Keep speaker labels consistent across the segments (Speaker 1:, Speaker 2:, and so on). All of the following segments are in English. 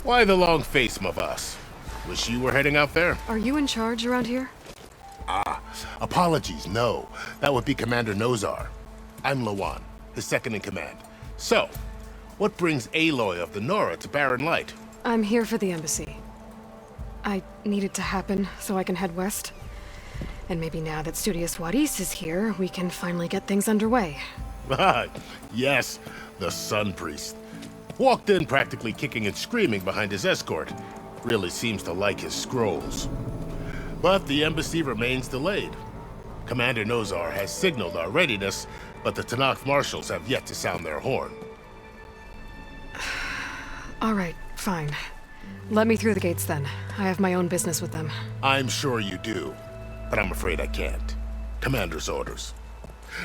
Speaker 1: Why the long face, Mavas? Wish you were heading out there?
Speaker 2: Are you in charge around here?
Speaker 1: Apologies, no. That would be Commander Nozar. I'm Lawan, his second in command. So, what brings Aloy of the Nora to Barren Light?
Speaker 2: I'm here for the embassy. I need it to happen so I can head west. And maybe now that Studious Wadis is here, we can finally get things underway.
Speaker 1: Yes, the Sun Priest. Walked in practically kicking and screaming behind his escort. Really seems to like his scrolls. But the embassy remains delayed. Commander Nozar has signaled our readiness, but the Tanakh marshals have yet to sound their horn.
Speaker 2: All right, fine. Let me through the gates then. I have my own business with them.
Speaker 1: I'm sure you do, but I'm afraid I can't. Commander's orders.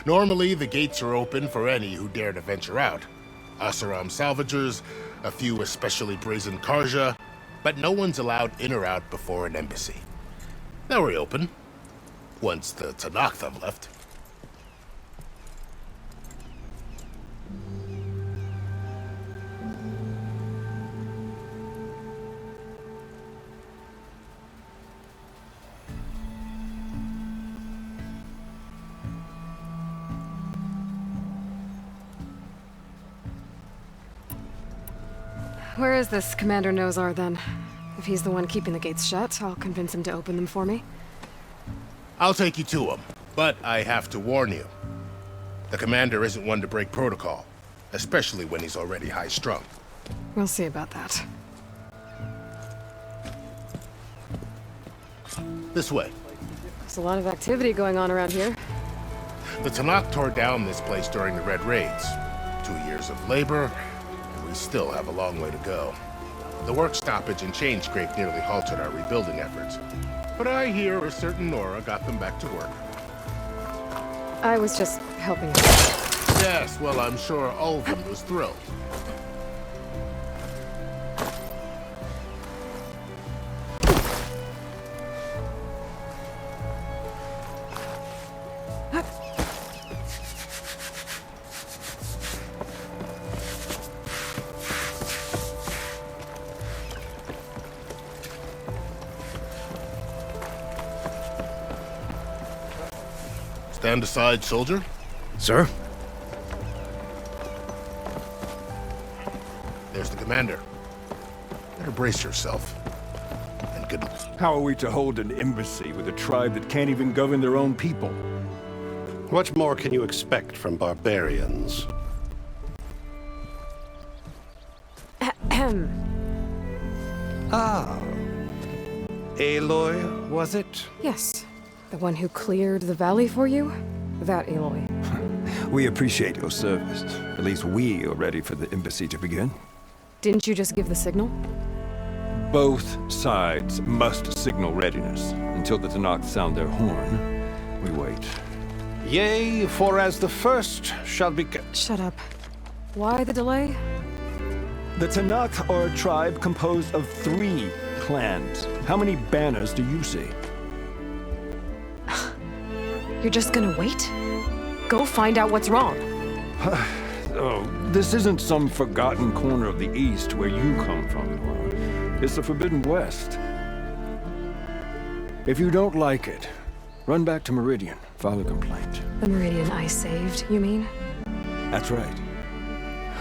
Speaker 1: Normally, the gates are open for any who dare to venture out. Asaram salvagers, a few especially brazen Karja, but no one's allowed in or out before an embassy. They'll reopen, once the Tanakh have left.
Speaker 2: Where is this Commander Nozar then? If he's the one keeping the gates shut, I'll convince him to open them for me.
Speaker 1: I'll take you to him, but I have to warn you. The commander isn't one to break protocol, especially when he's already high-strung.
Speaker 2: We'll see about that.
Speaker 1: This way.
Speaker 2: There's a lot of activity going on around here.
Speaker 1: The Tanakh tore down this place during the Red Raids. 2 years of labor, and we still have a long way to go. The work stoppage and change scrape nearly halted our rebuilding efforts. But I hear a certain Nora got them back to work.
Speaker 2: I was just helping out.
Speaker 1: Yes, well, I'm sure Ulvin was thrilled. Stand aside, soldier.
Speaker 3: Sir?
Speaker 1: There's the commander. Better brace yourself. And good luck.
Speaker 4: How are we to hold an embassy with a tribe that can't even govern their own people?
Speaker 3: What more can you expect from barbarians?
Speaker 2: Ahem.
Speaker 4: Ah. Aloy, was it?
Speaker 2: Yes. The one who cleared the valley for you? That Aloy.
Speaker 4: We appreciate your service. At least we are ready for the embassy to begin.
Speaker 2: Didn't you just give the signal?
Speaker 4: Both sides must signal readiness. Until the Tanakh sound their horn, we wait.
Speaker 3: Yea, for as the first shall be...
Speaker 2: Shut up. Why the delay?
Speaker 4: The Tanakh are a tribe composed of 3 clans. How many banners do you see?
Speaker 2: You're just gonna wait? Go find out what's wrong.
Speaker 4: Oh, this isn't some forgotten corner of the East where you come from, Nora. It's the Forbidden West. If you don't like it, run back to Meridian, file a complaint.
Speaker 2: The Meridian I saved, you mean?
Speaker 4: That's right.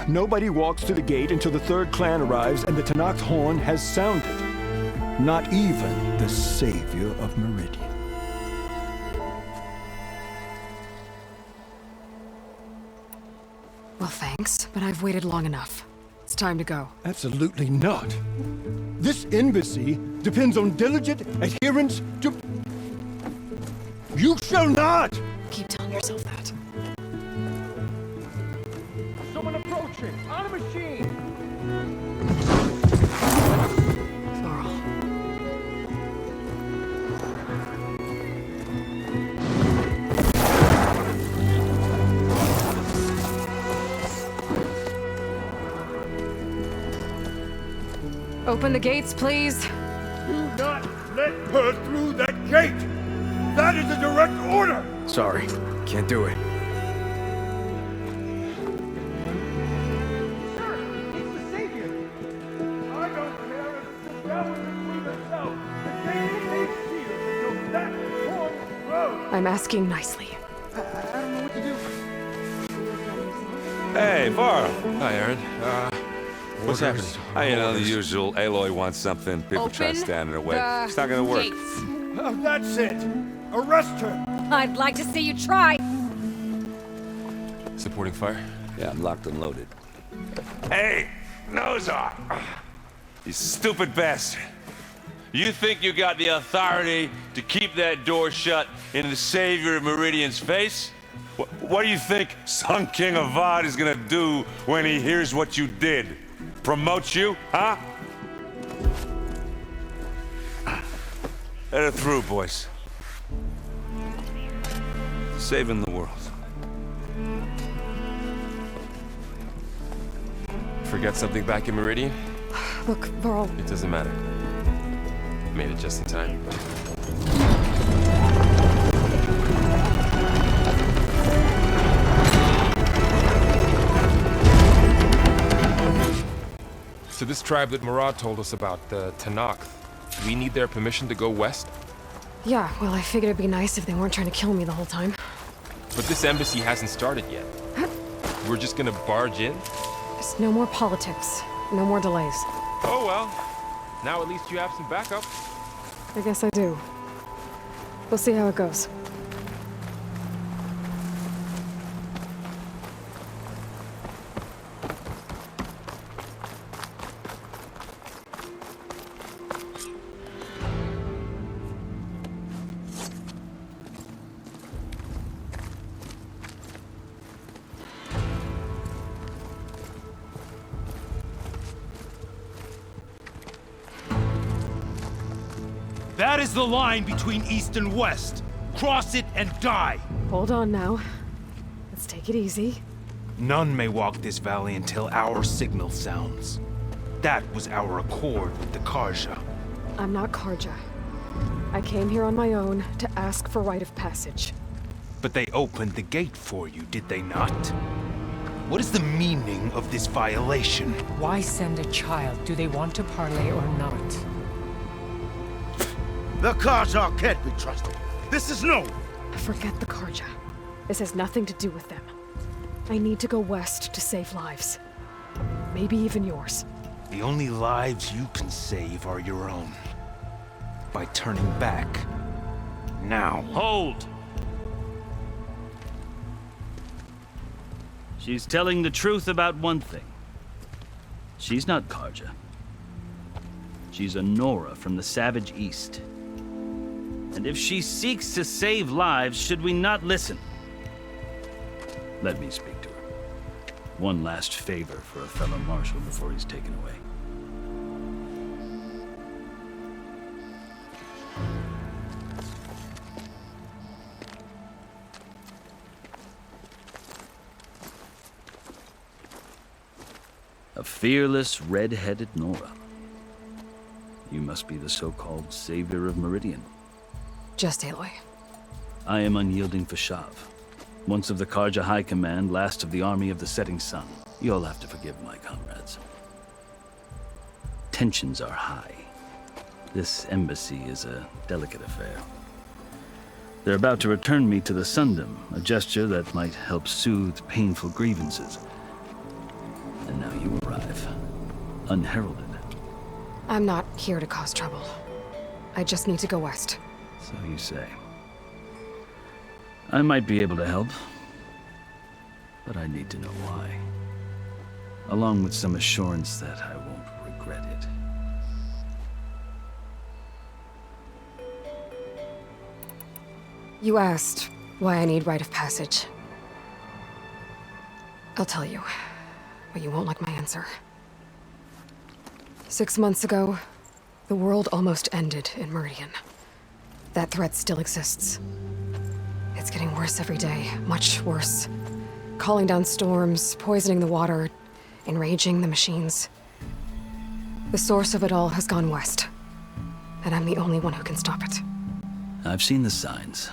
Speaker 4: Nobody walks to the gate until the 3rd clan arrives and the Tanakh's horn has sounded. Not even the savior of Meridian.
Speaker 2: Well, thanks, but I've waited long enough. It's time to go.
Speaker 4: Absolutely not. This embassy depends on diligent adherence to... You shall not!
Speaker 2: Keep telling yourself that.
Speaker 4: Someone approaching! On a machine!
Speaker 2: Floral. Open the gates, please.
Speaker 4: Do not let her through that gate! That is a direct order!
Speaker 5: Sorry, can't do it.
Speaker 4: Sir, he's the savior! I don't
Speaker 2: I'm asking nicely.
Speaker 6: Hey, Varl.
Speaker 5: Hi, Aaron. What's happening?
Speaker 6: You know, the usual. Aloy wants something. People try to stand in her way. It's not gonna work.
Speaker 4: That's it. Arrest her.
Speaker 7: I'd like to see you try.
Speaker 5: Supporting fire?
Speaker 6: Yeah, I'm locked and loaded. Hey, nose off! You stupid bastard. You think you got the authority to keep that door shut in the savior of Meridian's face? What do you think Sun King Avad is gonna do when he hears what you did? Promote you, huh? Let her through, boys. Saving the world.
Speaker 5: Forget something back in Meridian?
Speaker 2: Look, Varl,
Speaker 5: It doesn't matter. Made it just in time. So this tribe that Murad told us about, the Tanakh, we need their permission to go west?
Speaker 2: yeah, well, I figured it'd be nice if they weren't trying to kill me the whole time.
Speaker 5: But this embassy hasn't started yet. We're just gonna barge in?
Speaker 2: Just no more politics. No more delays.
Speaker 5: Oh well. Now at least you have some backup.
Speaker 2: I guess I do. We'll see how it goes.
Speaker 8: That is the line between East and West. Cross it and die.
Speaker 2: Hold on now. Let's take it easy.
Speaker 8: None may walk this valley until our signal sounds. That was our accord with the Karja.
Speaker 2: I'm not Karja. I came here on my own to ask for rite of passage.
Speaker 8: But they opened the gate for you, did they not? What is the meaning of this violation?
Speaker 9: Why send a child? Do they want to parley or not?
Speaker 10: The Karja can't be trusted. This is no.
Speaker 2: Forget the Karja. This has nothing to do with them. I need to go west to save lives. Maybe even yours.
Speaker 8: The only lives you can save are your own. By turning back. Now.
Speaker 11: Hold! She's telling the truth about one thing. She's not Karja. She's a Nora from the Savage East. And if she seeks to save lives, should we not listen? Let me speak to her. One last favor for a fellow marshal before he's taken away. A fearless, red-headed Nora. You must be the so-called savior of Meridian.
Speaker 2: Just Aloy.
Speaker 11: I am unyielding Fashav. Once of the Karja High Command, last of the army of the setting sun. You'll have to forgive my comrades. Tensions are high. This embassy is a delicate affair. They're about to return me to the Sundom, a gesture that might help soothe painful grievances. And now you arrive, unheralded.
Speaker 2: I'm not here to cause trouble. I just need to go west.
Speaker 11: So you say. I might be able to help, but I need to know why. Along with some assurance that I won't regret it.
Speaker 2: You asked why I need rite of passage. I'll tell you, but you won't like my answer. 6 months ago, the world almost ended in Meridian. That threat still exists. It's getting worse every day, much worse. Calling down storms, poisoning the water, enraging the machines. The source of it all has gone west, and I'm the only one who can stop it.
Speaker 11: I've seen the signs.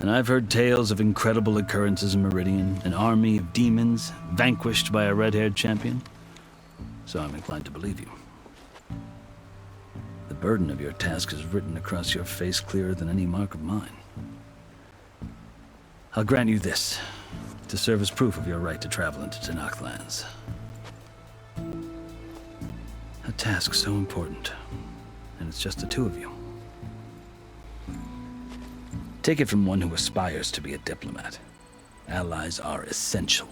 Speaker 11: And I've heard tales of incredible occurrences in Meridian, an army of demons vanquished by a red-haired champion. So I'm inclined to believe you. The burden of your task is written across your face clearer than any mark of mine. I'll grant you this, to serve as proof of your right to travel into Tanakh lands. A task so important, and it's just the two of you. Take it from one who aspires to be a diplomat. Allies are essential.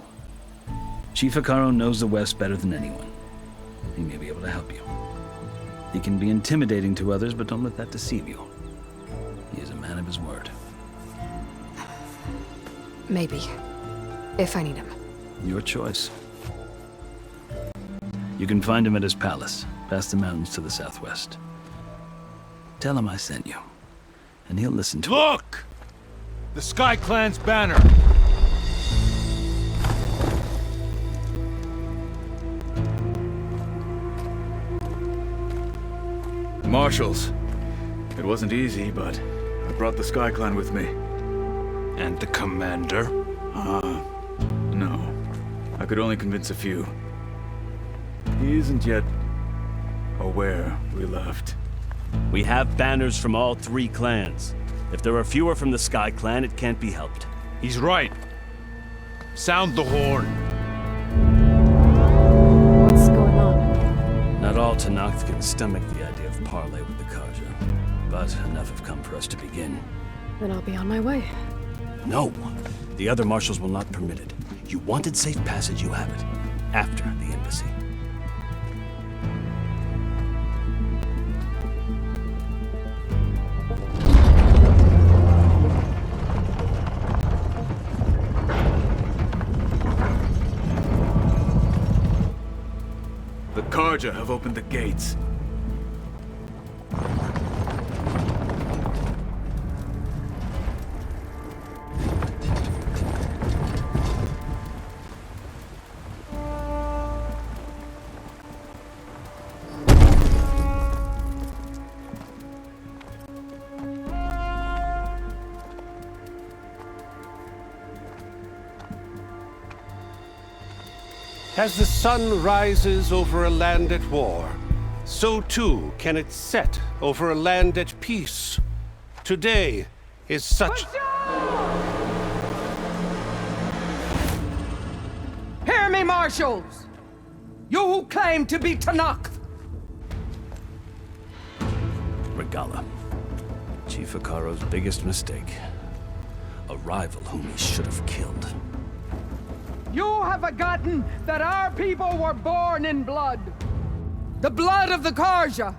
Speaker 11: Chief Hekarro knows the West better than anyone. He may be able to help you. He can be intimidating to others, but don't let that deceive you. He is a man of his word.
Speaker 2: Maybe. If I need him.
Speaker 11: Your choice. You can find him at his palace, past the mountains to the southwest. Tell him I sent you, and he'll listen to it.
Speaker 8: Look! The Sky Clan's banner!
Speaker 12: Marshals. It wasn't easy, but I brought the Sky Clan with me.
Speaker 8: And the commander?
Speaker 12: No. I could only convince a few. He isn't yet aware we left.
Speaker 11: We have banners from all three clans. If there are fewer from the Sky Clan, it can't be helped.
Speaker 8: He's right. Sound the horn.
Speaker 2: What's going on?
Speaker 11: Not all Tanakh can stomach the idea of parley with the Karja, but enough have come for us to begin.
Speaker 2: Then I'll be on my way.
Speaker 11: No! The other marshals will not permit it. You wanted safe passage, you have it. After the embassy.
Speaker 12: The Karja have opened the gates.
Speaker 3: As the sun rises over a land at war, so too can it set over a land at peace. Today is such...
Speaker 13: Hear me, marshals! You who claim to be Tanakh!
Speaker 11: Regala. Chief Hekarro's biggest mistake. A rival whom he should have killed.
Speaker 13: You have forgotten that our people were born in blood. The blood of the Karja.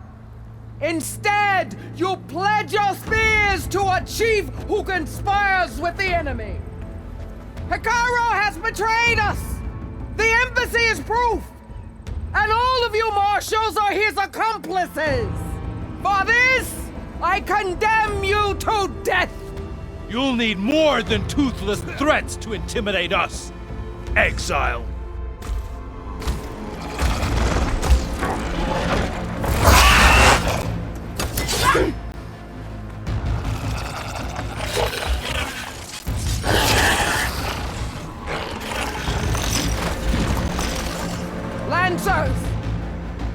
Speaker 13: Instead, you pledge your spears to a chief who conspires with the enemy. Hekarro has betrayed us. The embassy is proof. And all of you marshals are his accomplices. For this, I condemn you to death.
Speaker 8: You'll need more than toothless threats to intimidate us. Exile.
Speaker 13: Lancers!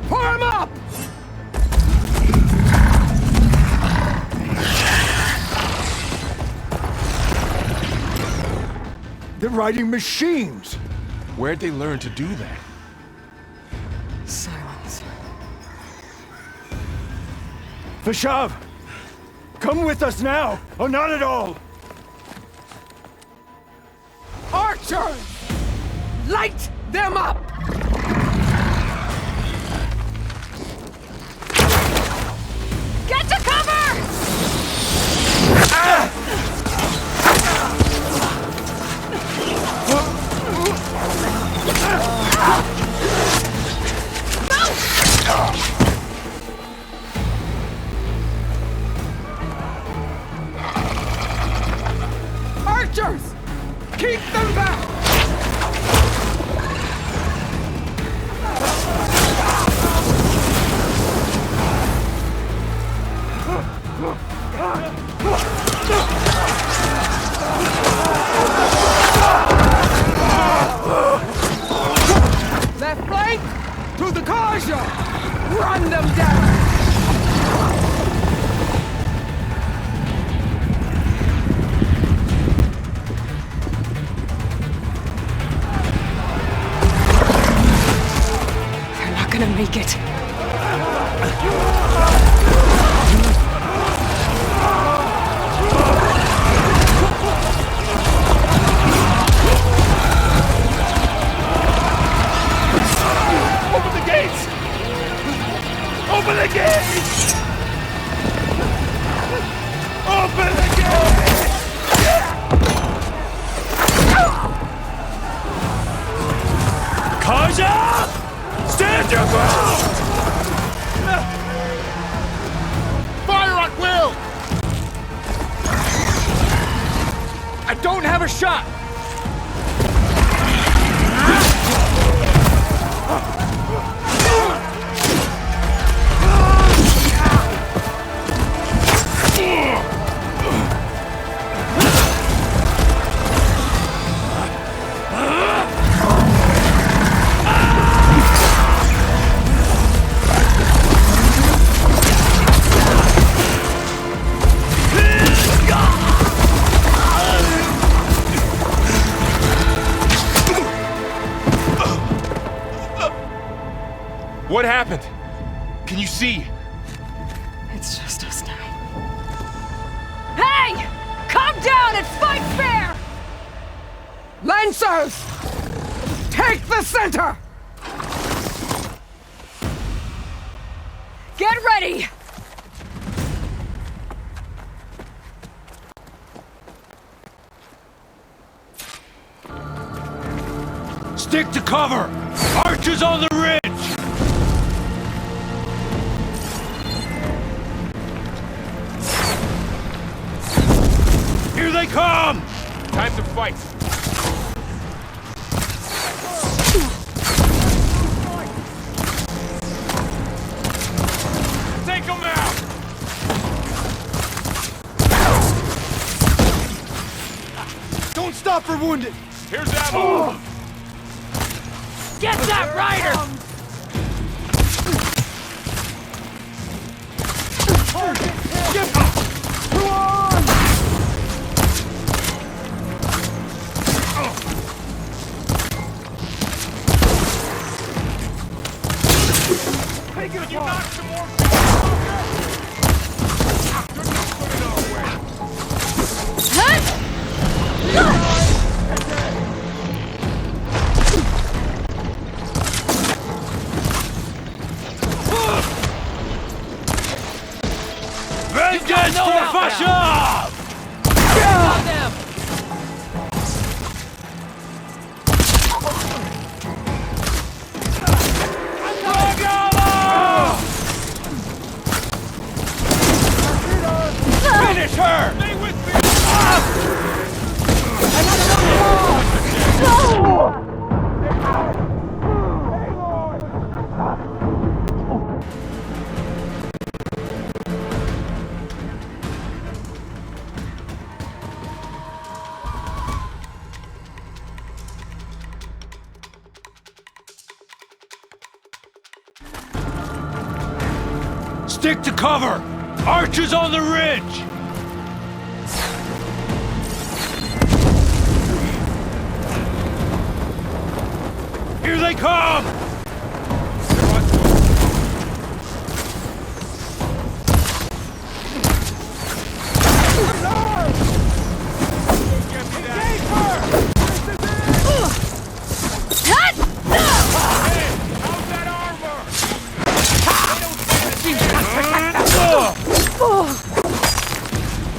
Speaker 13: Form up!
Speaker 4: They're riding machines!
Speaker 5: Where'd they learn to do that?
Speaker 2: Silence.
Speaker 4: Vashav! Come with us now, or not at all!
Speaker 13: Archers! Light them up!
Speaker 7: Get to cover!
Speaker 13: Archers! Keep them back! Left flank to the Karja! Run them down!
Speaker 2: it!
Speaker 10: Open the gates! Open the gates! Open the gates!
Speaker 8: Kaja! Stand your ground!
Speaker 10: Fire at will!
Speaker 8: I don't have a shot!
Speaker 5: What happened? Can you see?
Speaker 2: It's just us now.
Speaker 7: Hey! Calm down and fight fair!
Speaker 13: Lancers! Take the center!
Speaker 7: Get ready!
Speaker 8: Stick to cover! Archers on the ridge! Here they come!
Speaker 5: Time to fight. Take them out!
Speaker 10: Don't stop for wounded!
Speaker 5: Here's ammo!
Speaker 7: Get that rider!
Speaker 8: Vengeance for Fasha! Finish her!
Speaker 5: Stay with me!
Speaker 8: Stick to cover! Archers on the ridge! Here they come!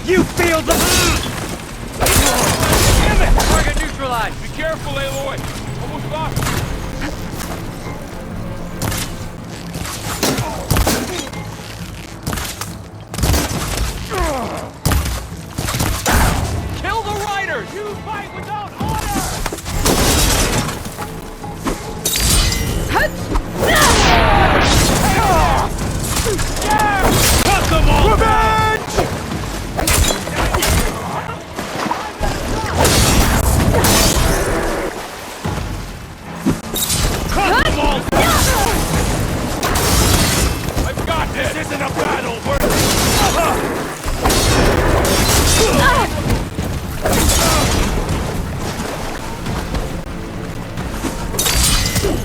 Speaker 8: You feel the...
Speaker 11: Damn it! Target neutralized!
Speaker 5: Be careful, Aloy! Almost lost you.
Speaker 11: Kill the riders! You fight without honor!
Speaker 8: Cut them all!
Speaker 10: Revenge!
Speaker 8: Cut them all!
Speaker 5: I've got this!
Speaker 8: This isn't a battle!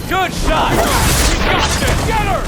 Speaker 8: Good shot!
Speaker 5: We got this! Get her!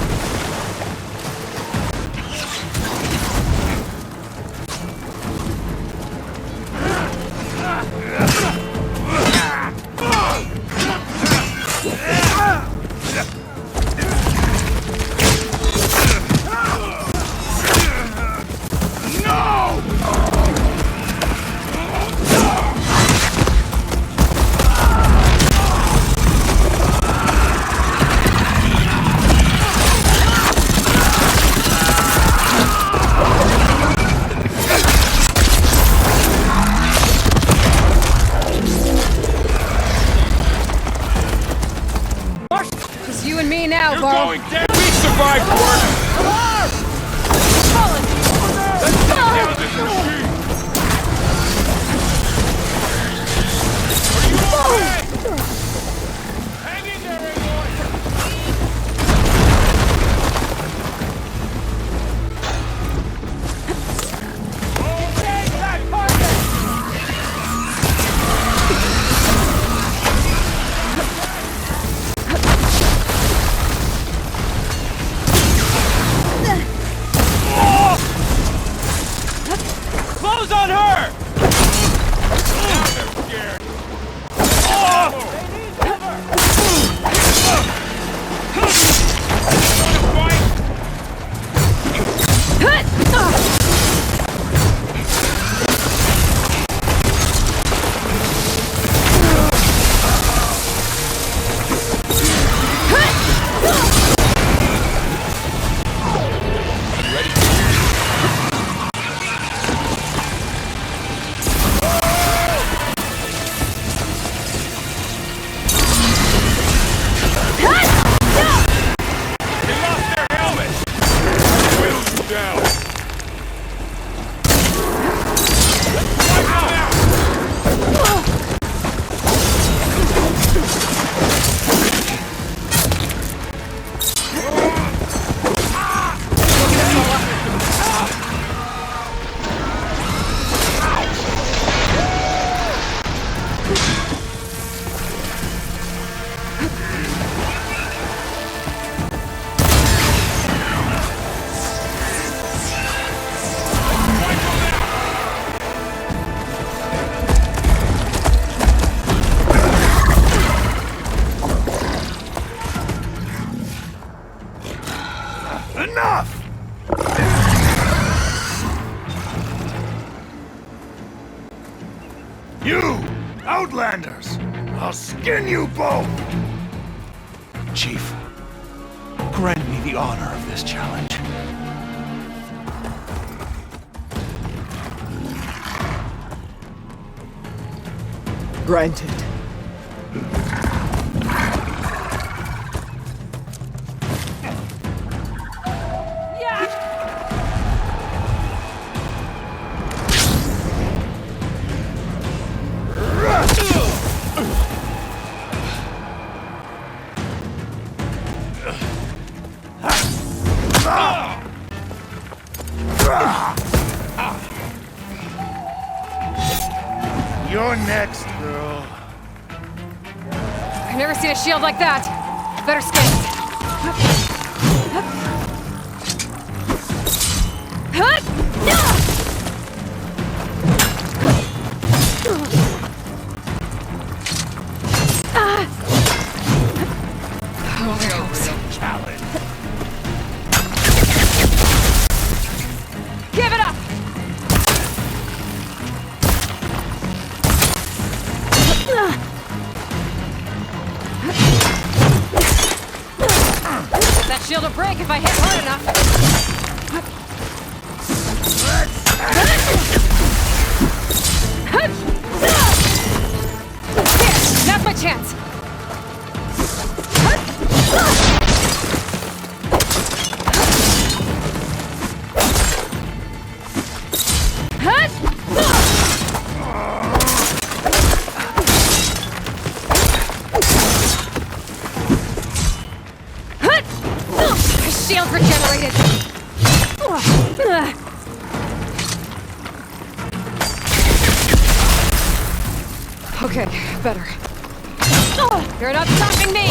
Speaker 8: Enough! You, Outlanders! I'll skin you both! Chief, grant me the honor of this challenge.
Speaker 13: Granted.
Speaker 10: You're next, girl.
Speaker 2: I've never seen a shield like that. Better scan. Oh, there goes.
Speaker 8: Challenge.
Speaker 2: Give it up! That shield will break if I hit hard enough. Here, now's my chance. Shield regenerated. Okay, better. You're not stopping me.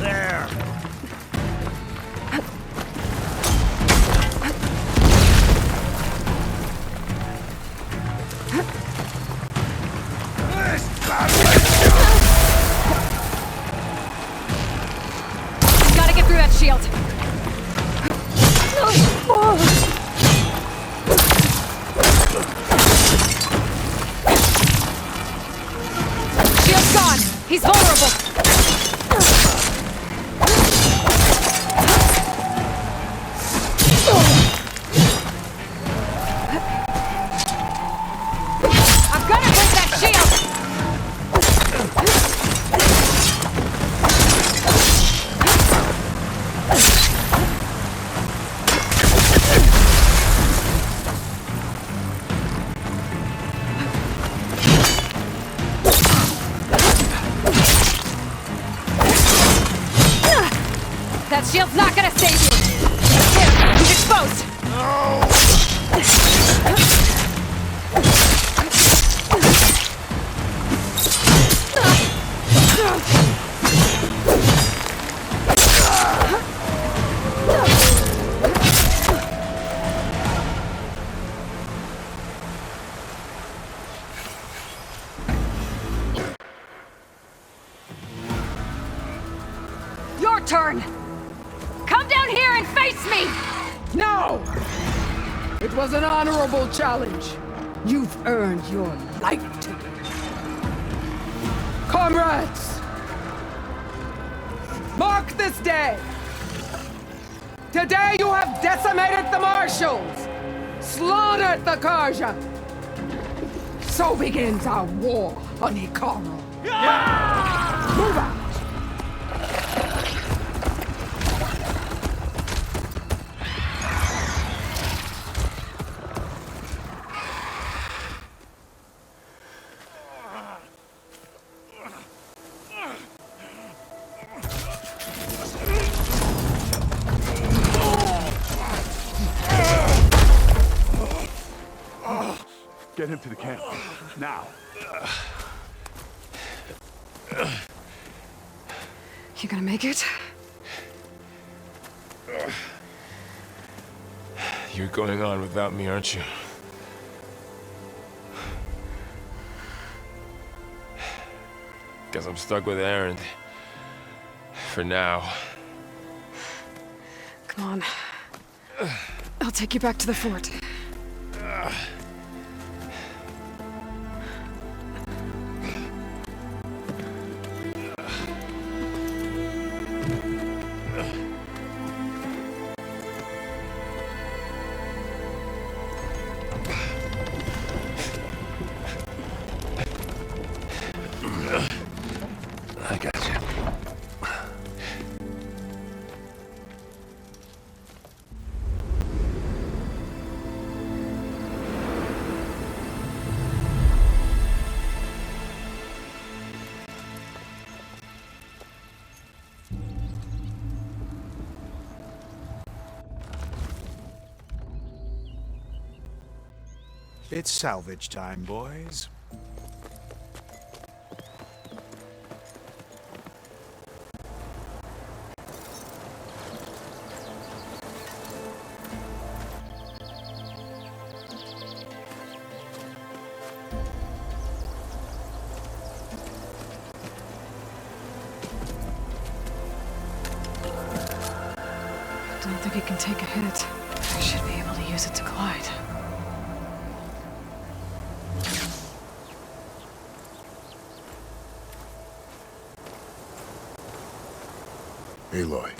Speaker 8: There.
Speaker 2: Gotta get through that shield. Shield's gone. He's vulnerable. I've got to break that shield. That shield's not gonna save you! Here, he's exposed! Your turn! Come down here and face me!
Speaker 13: No! It was an honorable challenge. You've earned your life ticket. Comrades! Mark this day! Today you have decimated the Marshals! Slaughtered the Karja! So begins our war on Ikaro. Move out!
Speaker 8: Get him to the camp. Now.
Speaker 2: You gonna make it?
Speaker 5: You're going on without me, aren't you? Guess I'm stuck with Aaron. For now.
Speaker 2: Come on. I'll take you back to the fort.
Speaker 6: I got you.
Speaker 10: It's salvage time, boys.
Speaker 2: Don't think it can take a hit. I should be able to use it to glide.
Speaker 1: Aloy.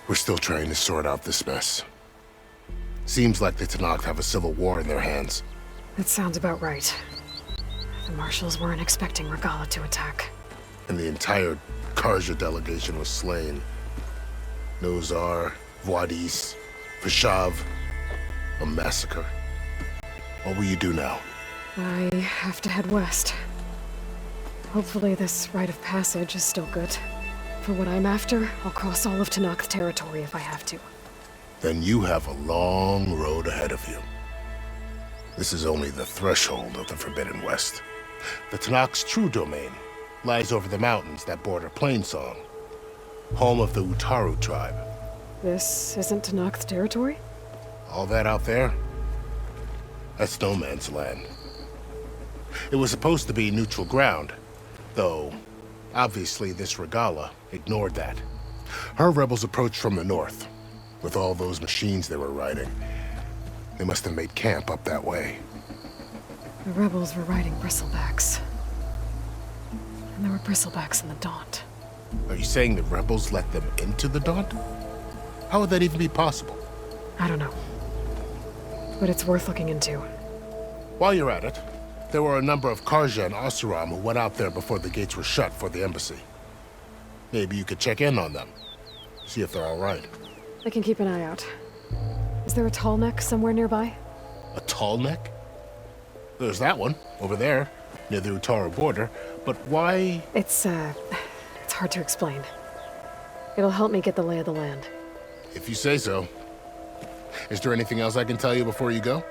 Speaker 1: We're still trying to sort out this mess. Seems like the Tenakth have a civil war in their hands.
Speaker 2: That sounds about right. The marshals weren't expecting Regalla to attack.
Speaker 1: And the entire Karja delegation was slain. Nozar, Voidis, Vashav. A massacre. What will you do now?
Speaker 2: I have to head west. Hopefully this rite of passage is still good. For what I'm after, I'll cross all of Tenakth territory if I have to.
Speaker 1: Then you have a long road ahead of you. This is only the threshold of the Forbidden West. The Tenakth's true domain lies over the mountains that border Plainsong, home of the Utaru tribe.
Speaker 2: This isn't Tenakth territory?
Speaker 1: All that out there? That's no man's land. It was supposed to be neutral ground, though obviously this Regalla ignored that. Her rebels approached from the north, with all those machines they were riding. They must have made camp up that way.
Speaker 2: The rebels were riding bristlebacks. And there were bristlebacks in the Daunt.
Speaker 1: Are you saying the rebels let them into the Daunt? How would that even be possible?
Speaker 2: I don't know. But it's worth looking into.
Speaker 1: While you're at it, there were a number of Karja and Oseram who went out there before the gates were shut for the embassy. Maybe you could check in on them. See if they're all right.
Speaker 2: I can keep an eye out. Is there a tall neck somewhere nearby?
Speaker 1: A tall neck? There's that one, over there, near the Utaru border. But why?
Speaker 2: It's hard to explain. It'll help me get the lay of the land.
Speaker 1: If you say so. Is there anything else I can tell you before you go?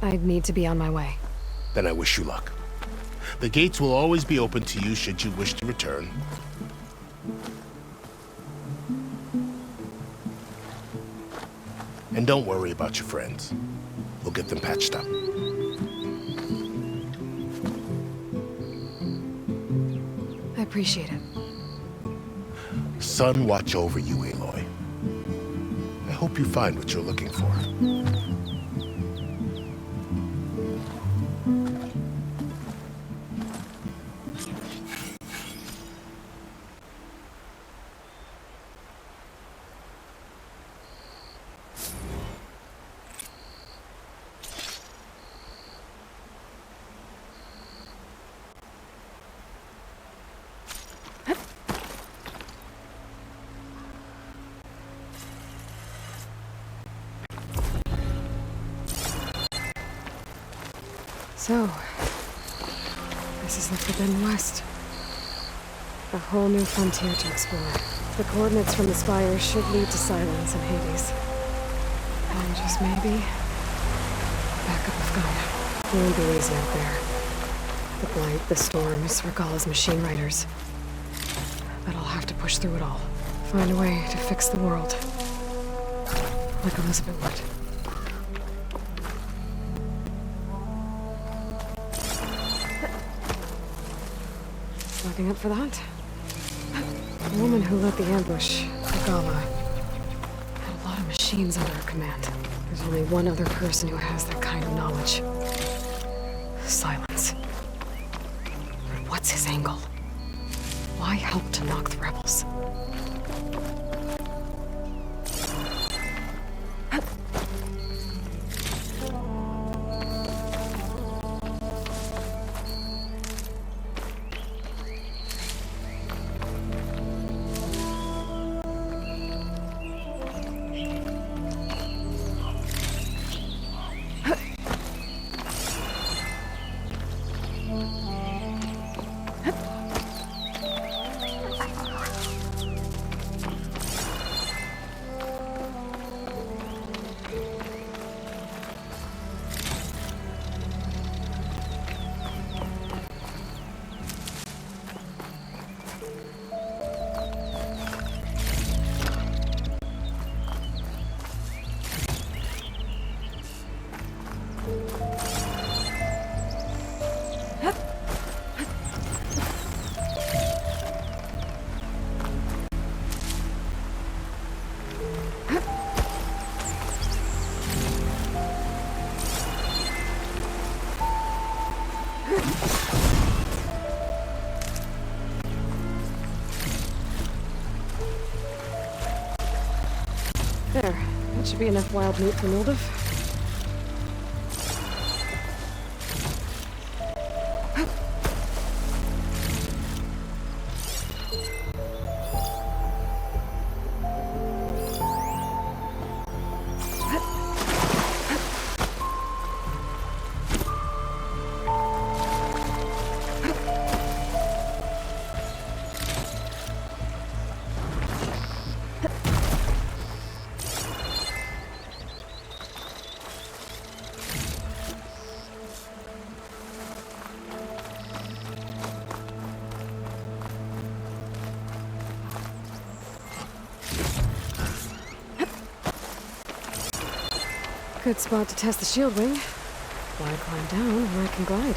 Speaker 2: I need to be on my way.
Speaker 1: Then I wish you luck. The gates will always be open to you should you wish to return. And don't worry about your friends. We'll get them patched up.
Speaker 2: I appreciate it.
Speaker 1: Sun watch over you, Aloy. hope you find what you're looking for.
Speaker 2: So, this is the Forbidden West. A whole new frontier to explore. The coordinates from the spires should lead to Silence and Hades. And just maybe, backup of Gaia. It won't be easy out there. The blight, the storms, Regalla's machine riders. But I'll have to push through it all. Find a way to fix the world. Like Elizabeth would. Looking up for that? The woman who led the ambush, Regalla, had a lot of machines under her command. There's only one other person who has that kind of knowledge. Silence. But what's his angle? Why help to knock the rebels? There. That should be enough wild meat for Nildiv. Good spot to test the shield wing. Why climb down when I can glide?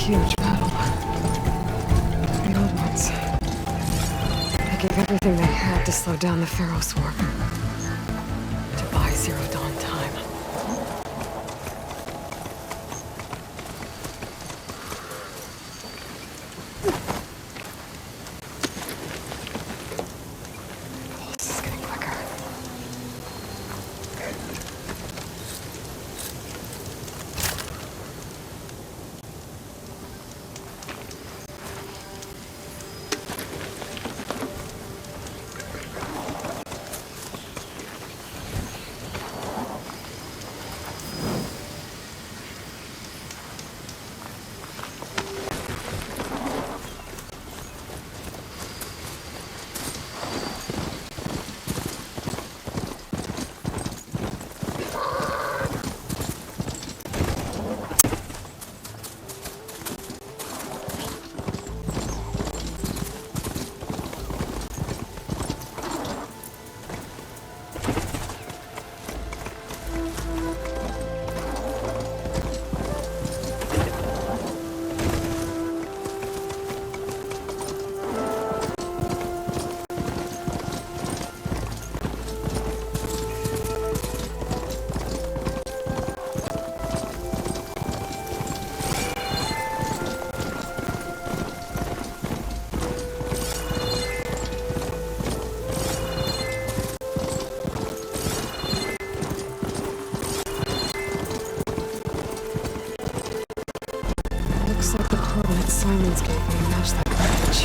Speaker 2: huge battle. The old ones. They gave everything they had to slow down the Pharaoh swarm. To buy Zero Dawn time. Pulse is getting quicker. Looks like the coordinates Silence gave me match that wreckage.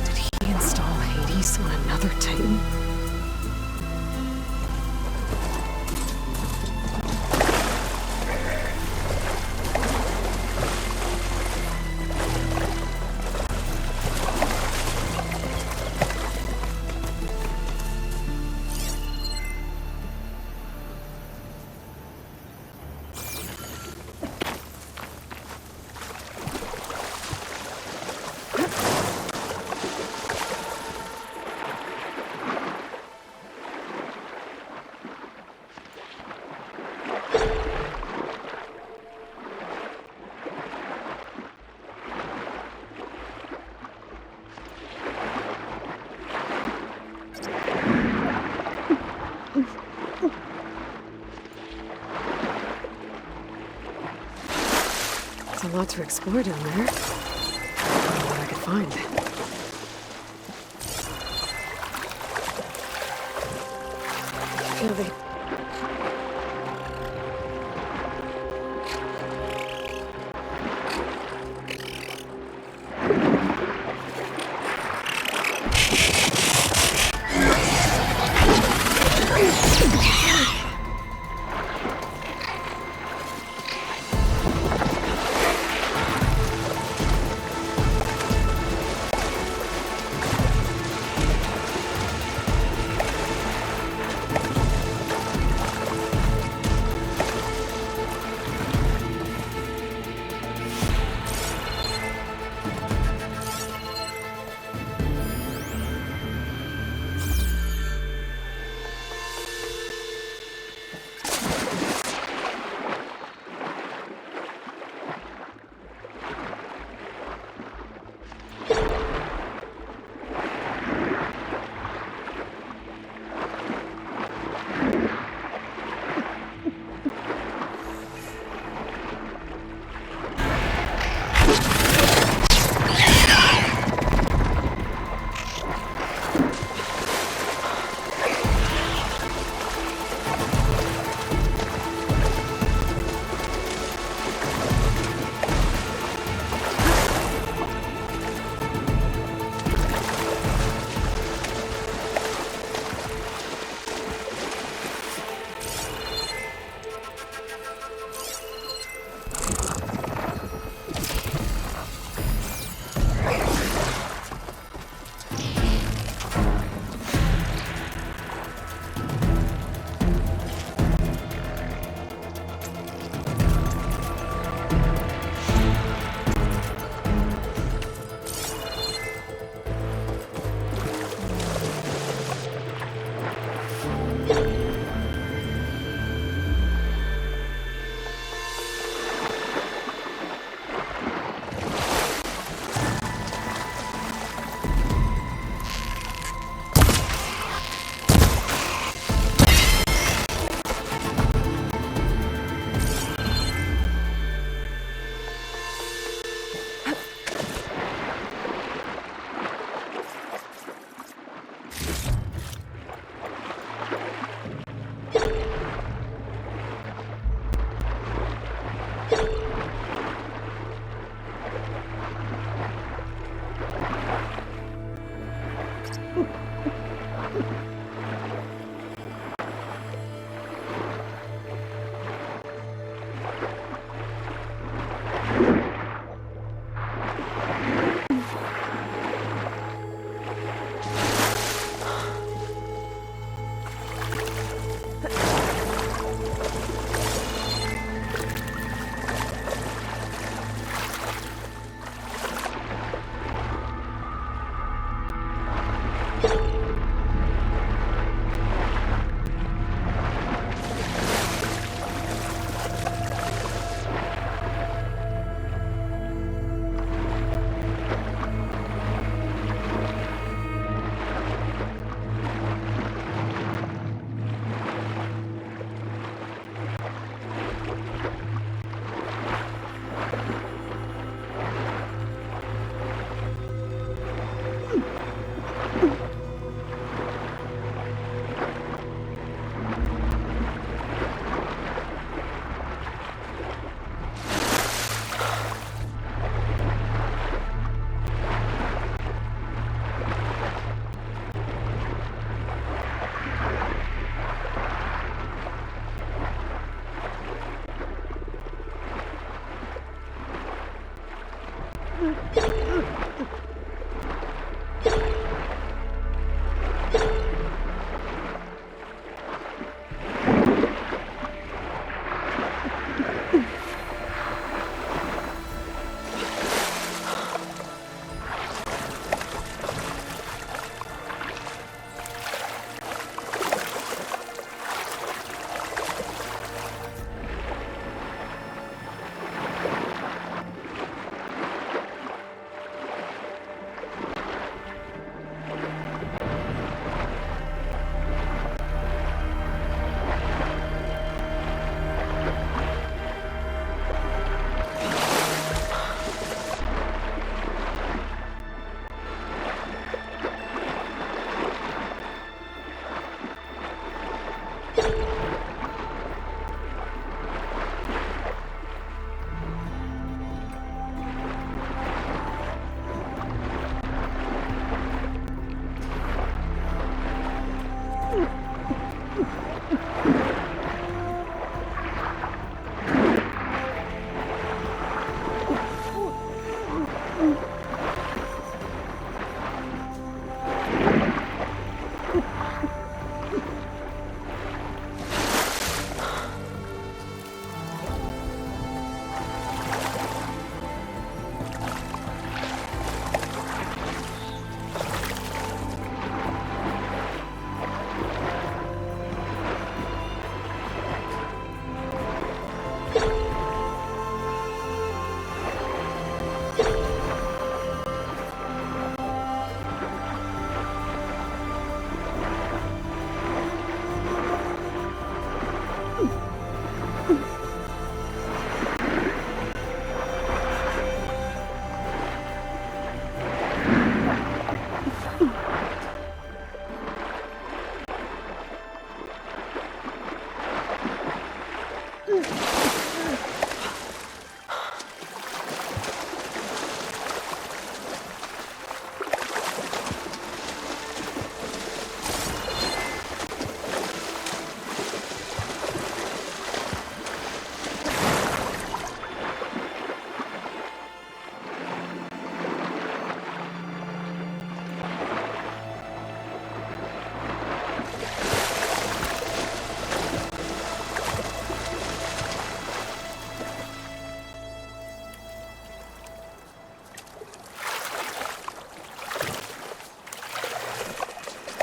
Speaker 2: Did he install Hades on another Titan? There's a lot to explore down there. I don't know what I could find. I feel the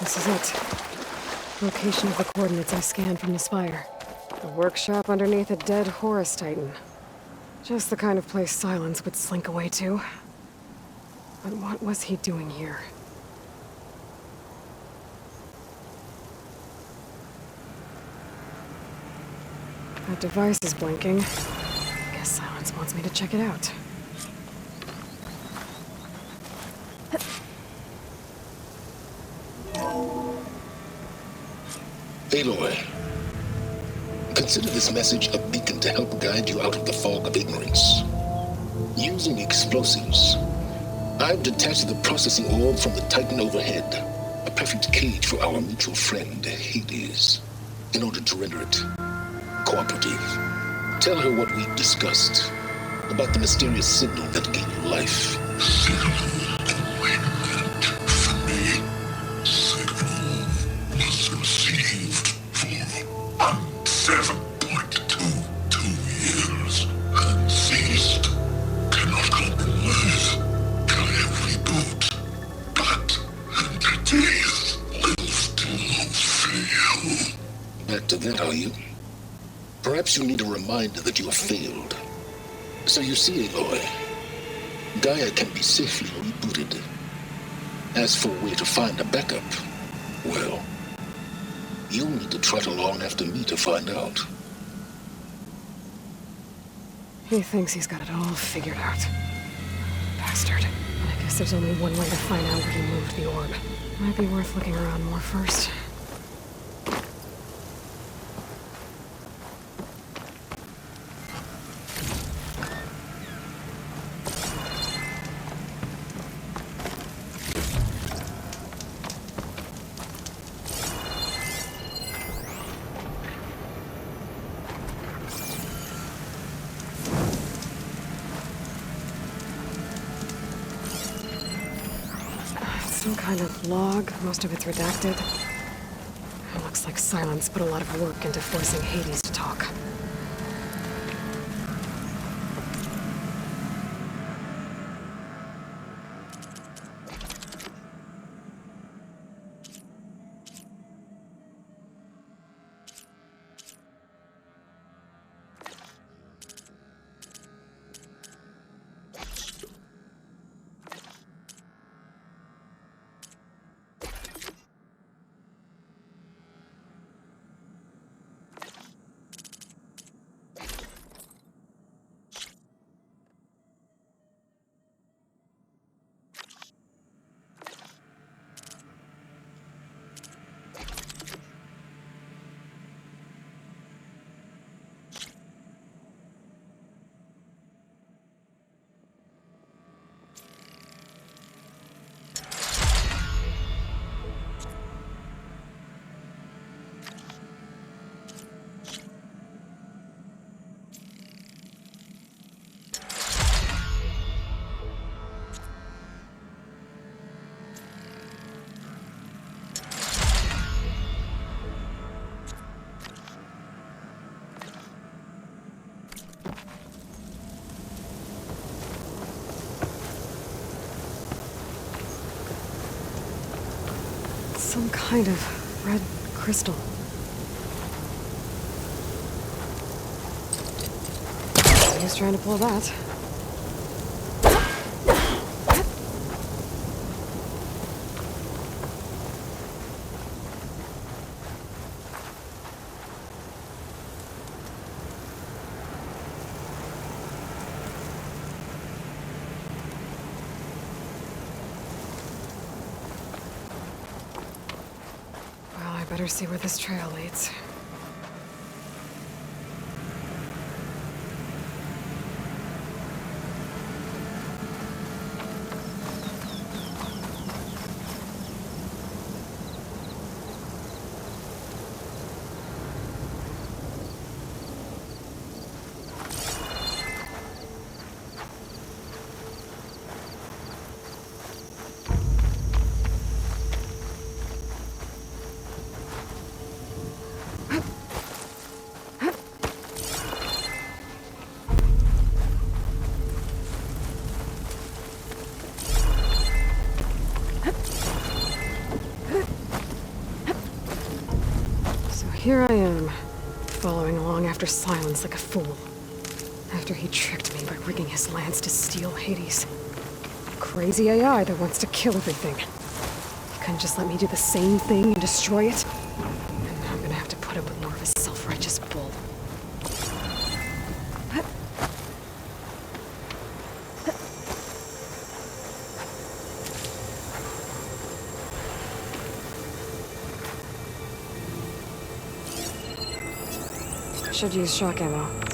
Speaker 2: This is it. Location of the coordinates I scanned from the spire. A workshop underneath a dead Horus Titan. Just the kind of place Silence would slink away to. But what was he doing here? That device is blinking. Guess Silence wants me to check it out.
Speaker 1: Aloy, consider this message a beacon to help guide you out of the fog of ignorance. Using explosives, I've detached the processing orb from the Titan overhead, a perfect cage for our mutual friend, Hades, in order to render it cooperative. Tell her what we've discussed about the mysterious signal that gave you life. Back to that, are you? Perhaps you need a reminder that you have failed. So you see, Aloy, Gaia can be safely rebooted. As for where to find a backup, well, you'll need to trot along after me to find out.
Speaker 2: He thinks he's got it all figured out. Bastard. I guess there's only one way to find out where he moved the orb. Might be worth looking around more first. kind of log. Most of it's redacted. It looks like Silence put a lot of work into forcing Hades to talk. Some kind of red crystal. He's trying to pull that. Better see where this trail leads. Here I am, following along after Silence like a fool. After he tricked me by rigging his lance to steal Hades. Crazy AI that wants to kill everything. He couldn't just let me do the same thing and destroy it? And now I'm gonna have to put up with more of his self-righteous bull. Should use shock ammo.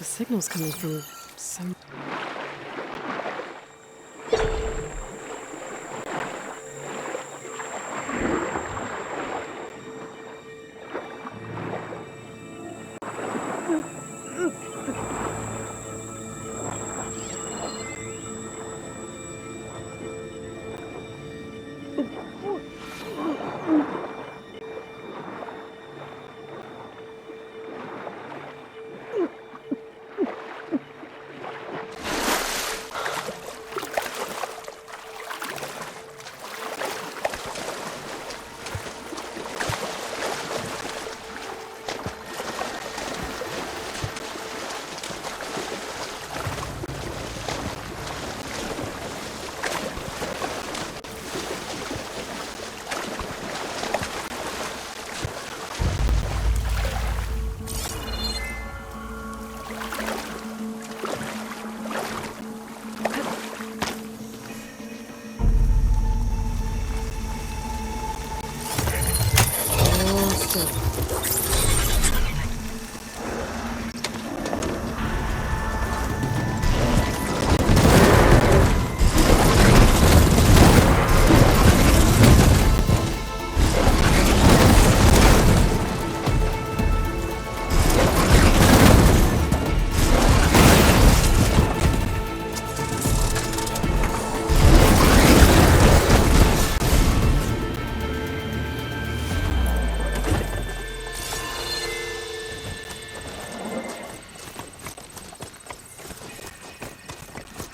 Speaker 2: The signal's coming from some...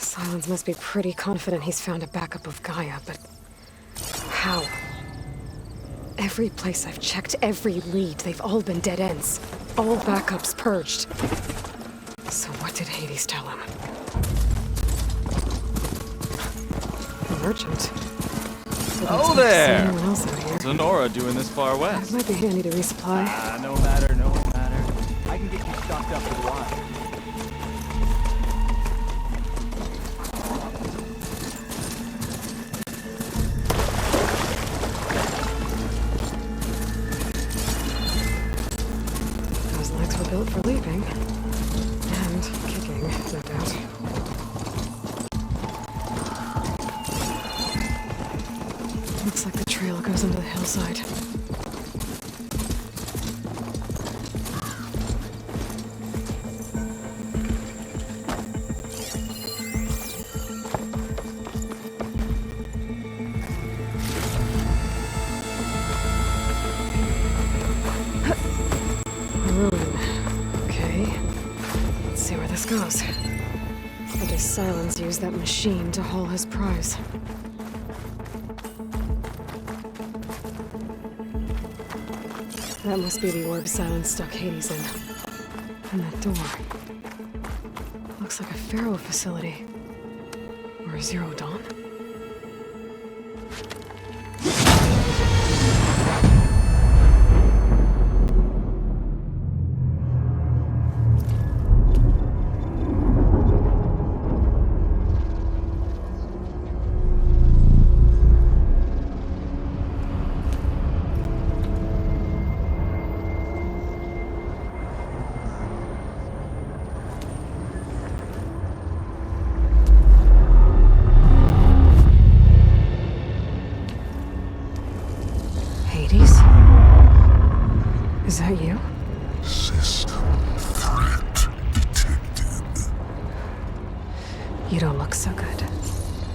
Speaker 2: Silence must be pretty confident he's found a backup of Gaia, but how? Every place I've checked, every lead, they've all been dead ends. All backups purged. So what did Hades tell him? A merchant.
Speaker 14: Oh there!
Speaker 2: Anyone else out here?
Speaker 14: Sonora doing this far west.
Speaker 2: It might be handy to resupply.
Speaker 8: No matter, no matter. I can get you stocked up with wine.
Speaker 2: Those legs were built for leaping. And kicking, no doubt. Looks like the trail goes into the hillside. Goes. What does Silence use that machine to haul his prize? That must be the orb Silence stuck Hades in. And that door. Looks like a Pharaoh facility. Or a Zero Dawn? Is that you?
Speaker 15: System threat detected.
Speaker 2: You don't look so good.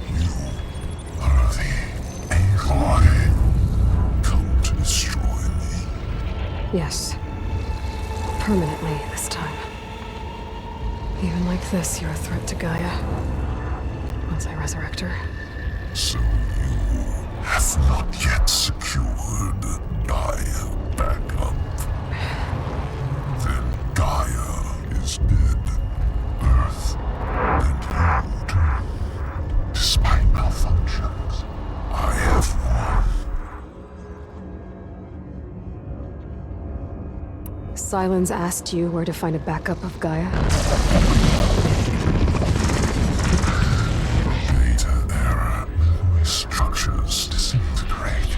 Speaker 15: You are the Aloy. Come to destroy me.
Speaker 2: Yes. Permanently this time. Even like this, you're a threat to Gaia. Once I resurrect her.
Speaker 15: So you have not yet secured Gaia backup. Then Gaia is dead. Earth and you, despite malfunctions, I have won.
Speaker 2: Silence asked you where to find a backup of Gaia?
Speaker 15: Data error. Structures disintegrated.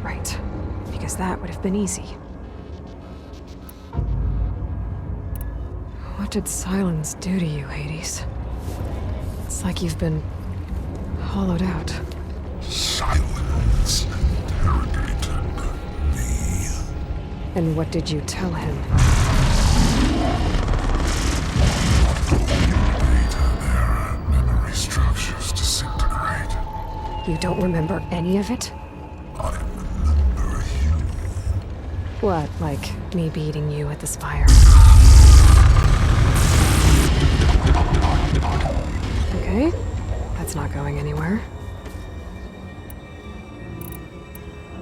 Speaker 2: Right. Because that would have been easy. What did silence do to you, Hades? It's like you've been hollowed out.
Speaker 15: Silence interrogated me.
Speaker 2: And what did you tell him?
Speaker 15: Their memory structures disintegrate.
Speaker 2: You don't remember any of it?
Speaker 15: I remember you.
Speaker 2: What, like me beating you at this fire? Okay, that's not going anywhere.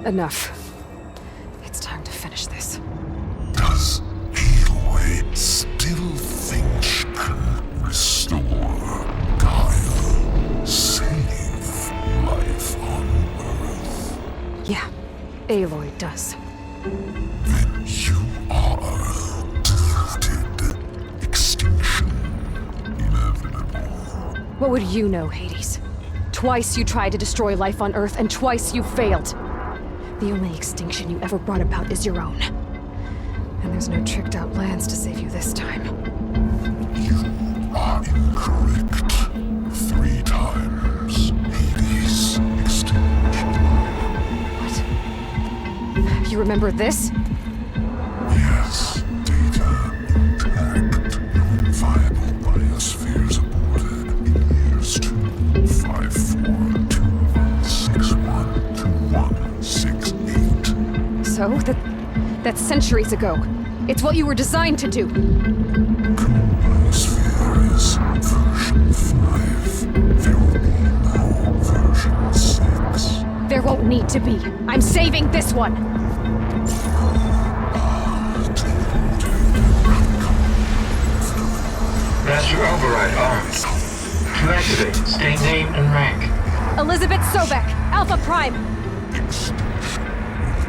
Speaker 2: Enough. It's time to finish this.
Speaker 15: Does Aloy still think she can restore Gaia? Save life on Earth?
Speaker 2: Yeah, Aloy does.
Speaker 15: Then you are deluded. Extinction inevitable.
Speaker 2: What would you know, Hades? Twice you tried to destroy life on Earth, and twice you failed. The only extinction you ever brought about is your own. And there's no tricked-out plans to save you this time.
Speaker 15: You are incorrect. 3 times Hades extinction.
Speaker 2: What? You remember this?
Speaker 15: Yes, data intact. Non-viable biospheres aborted in years 25421612168.
Speaker 2: So? That's centuries ago. It's what you were designed to do.
Speaker 15: Biosphere is version 5. There will be no version 6.
Speaker 2: There won't need to be. I'm saving this one!
Speaker 16: Master override armed. To activate, state name and rank.
Speaker 2: Elizabeth Sobek, Alpha Prime!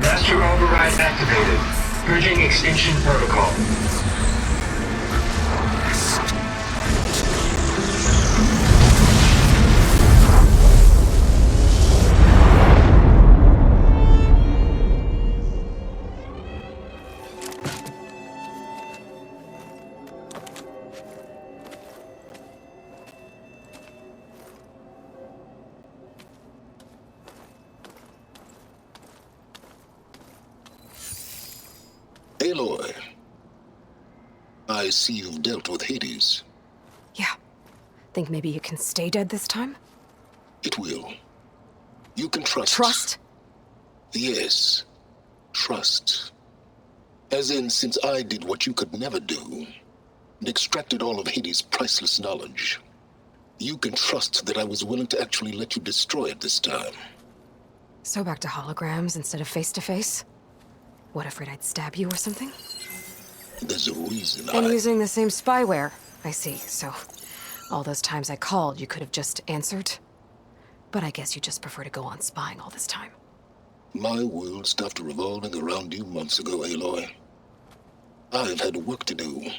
Speaker 16: Master override activated. Purging extinction protocol.
Speaker 1: Aloy, I see you've dealt with Hades.
Speaker 2: Yeah. Think maybe you can stay dead this time?
Speaker 1: It will. You can trust.
Speaker 2: Trust?
Speaker 1: Yes. Trust. As in, since I did what you could never do, and extracted all of Hades' priceless knowledge, you can trust that I was willing to actually let you destroy it this time.
Speaker 2: So back to holograms instead of face-to-face? What, afraid I'd stab you or something?
Speaker 1: There's a reason
Speaker 2: And using the same spyware. I see, so all those times I called, you could have just answered? But I guess you just prefer to go on spying all this time.
Speaker 1: My world stopped revolving around you months ago, Aloy. I've had work to do.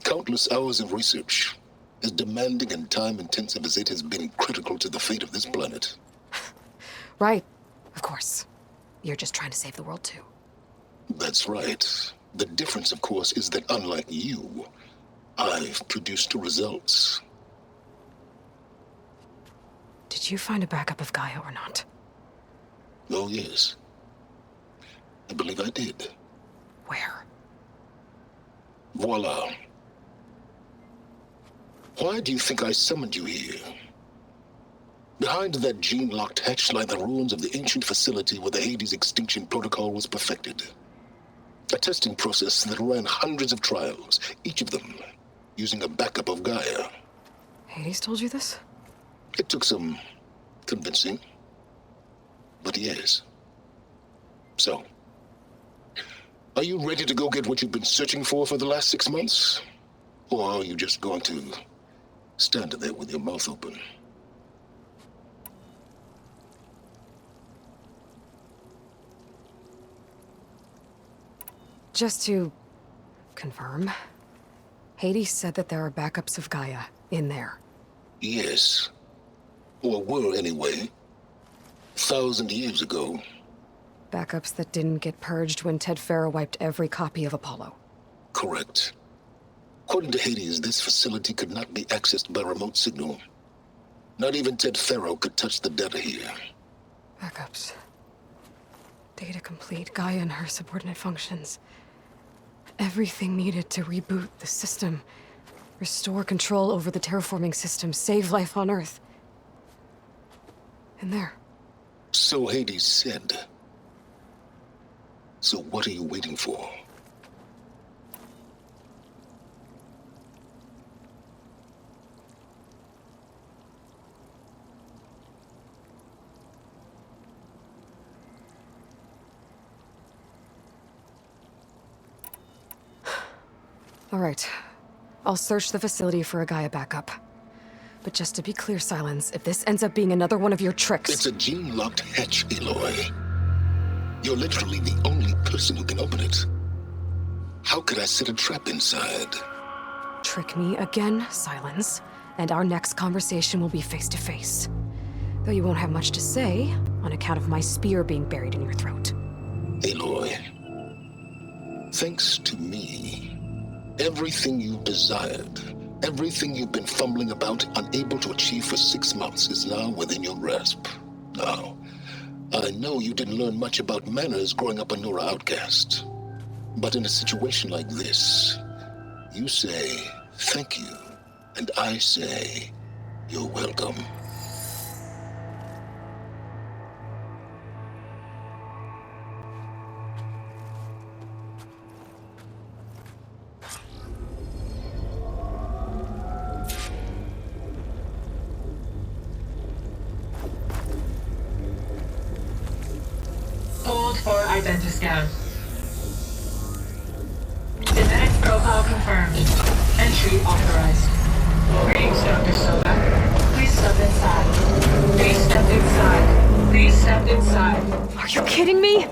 Speaker 1: Countless hours of research, as demanding and time-intensive as it has been critical to the fate of this planet.
Speaker 2: Right, of course. You're just trying to save the world too.
Speaker 1: That's right. The difference, of course, is that unlike you, I've produced results.
Speaker 2: Did you find a backup of Gaia or not?
Speaker 1: Oh, yes. I believe I did.
Speaker 2: Where?
Speaker 1: Voila. Why do you think I summoned you here? Behind that gene-locked hatch lie the ruins of the ancient facility where the Hades extinction protocol was perfected. A testing process that ran hundreds of trials, each of them using a backup of Gaia.
Speaker 2: Hades told you this?
Speaker 1: It took some convincing, but yes. So, are you ready to go get what you've been searching for the last 6 months? Or are you just going to stand there with your mouth open?
Speaker 2: Just to confirm, Hades said that there are backups of Gaia in there.
Speaker 1: Yes. Or were, anyway. 1,000 years ago.
Speaker 2: Backups that didn't get purged when Ted Farah wiped every copy of Apollo.
Speaker 1: Correct.
Speaker 15: According to Hades, this facility could not be accessed by remote signal. Not even Ted Farrow could touch the data here.
Speaker 2: Backups. Data complete. Gaia and her subordinate functions. Everything needed to reboot the system. Restore control over the terraforming system. Save life on Earth. And there.
Speaker 15: So Hades said. So what are you waiting for?
Speaker 2: All right. I'll search the facility for a Gaia backup. But just to be clear, Silence, if this ends up being another one of your tricks...
Speaker 15: It's a gene-locked hatch, Aloy. You're literally the only person who can open it. How could I set a trap inside?
Speaker 2: Trick me again, Silence, and our next conversation will be face-to-face. Though you won't have much to say, on account of my spear being buried in your throat.
Speaker 15: Aloy, thanks to me, everything you've desired, everything you've been fumbling about, unable to achieve for 6 months, is now within your grasp. Now, I know you didn't learn much about manners growing up a Nora outcast. But in a situation like this, you say, thank you, and I say, you're welcome.
Speaker 16: Hold for identiscan. Genetic profile confirmed. Entry authorized. Greetings, Dr. Sola. Please step inside. Please step inside. Please step inside.
Speaker 2: Are you kidding me?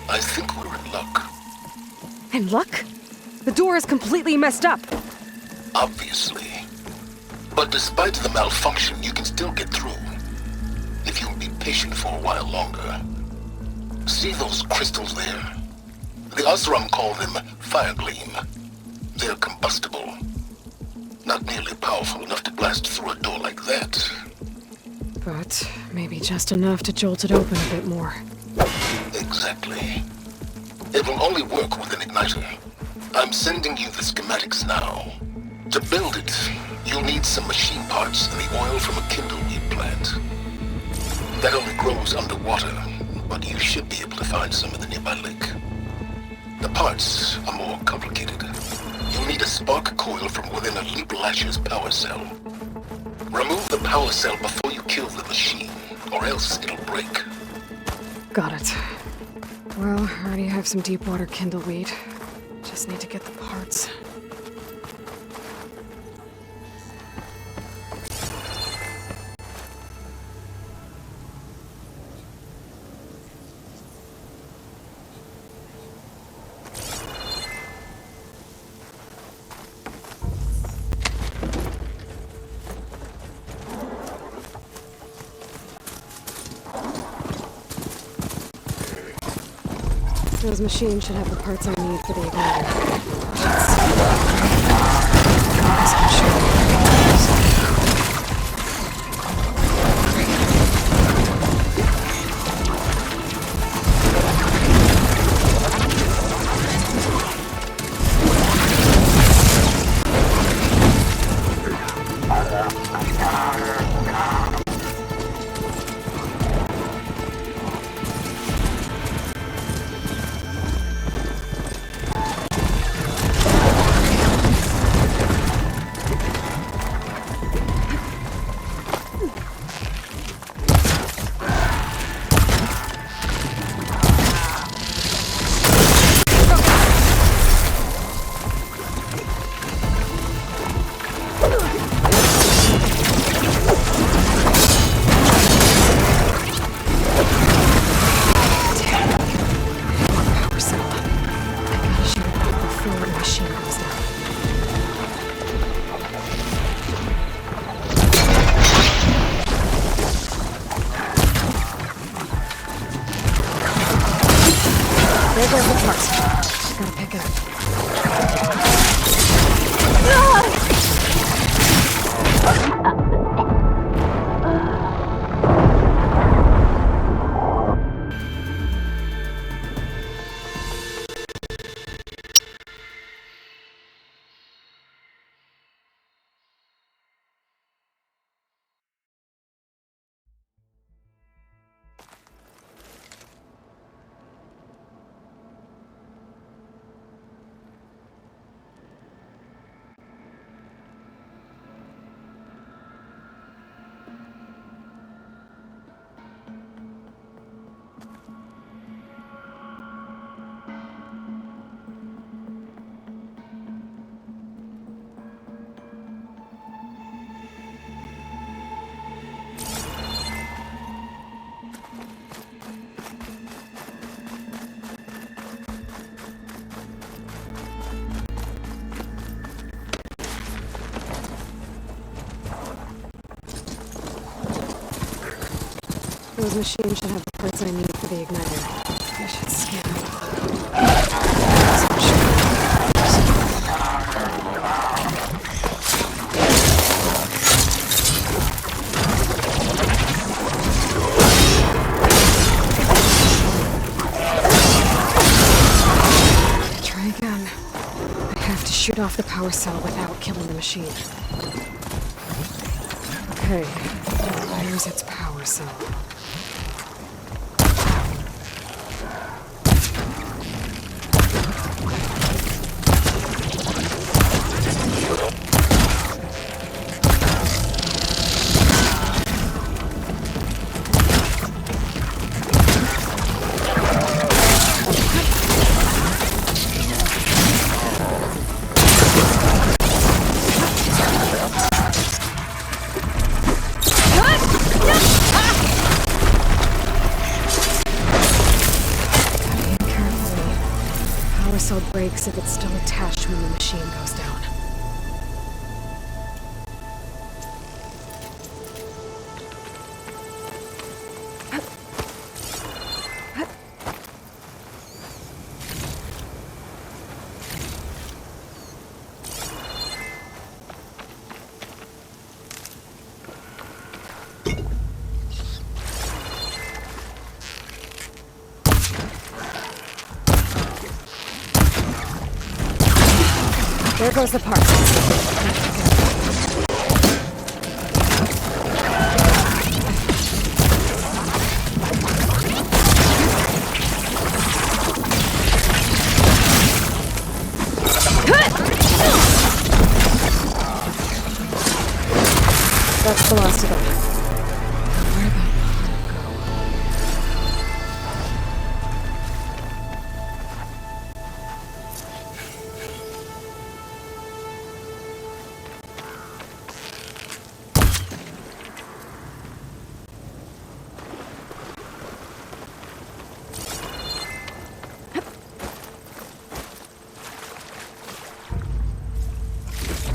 Speaker 15: I think we're in luck.
Speaker 2: In luck? The door is completely messed up.
Speaker 15: Obviously. But despite the malfunction, you can still get through. If you'll be patient for a while longer. See those crystals there? The Oseram call them fire gleam. They're combustible. Not nearly powerful enough to blast through a door like that.
Speaker 2: But maybe just enough to jolt it open a bit more.
Speaker 15: Exactly. It will only work with an igniter. I'm sending you the schematics now. To build it, you'll need some machine parts and the oil from a kindleweed plant. That only grows underwater, but you should be able to find some in the nearby lake. The parts are more complicated. You'll need a spark coil from within a Leap Lasher's power cell. Remove the power cell before you kill the machine, or else it'll break.
Speaker 2: Got it. Well, I already have some deep water kindleweed. Just need to get the parts. Those machines should have the parts I need for the igniter. There goes the parts. Gotta pick it up. Those machines should have the parts I need for the igniter. I should scan them. Try again. I have to shoot off the power cell without killing the machine. Okay, here's its power cell. Cell breaks if it's still attached when the machine goes down. There goes the part. That's the last of them. Where the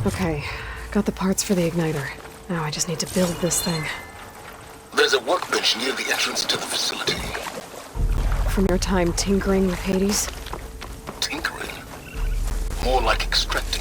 Speaker 2: Okay, got the parts for the igniter. Now I just need to build this thing.
Speaker 15: There's a workbench near the entrance to the facility.
Speaker 2: From your time tinkering with Hades?
Speaker 15: Tinkering? More like extracting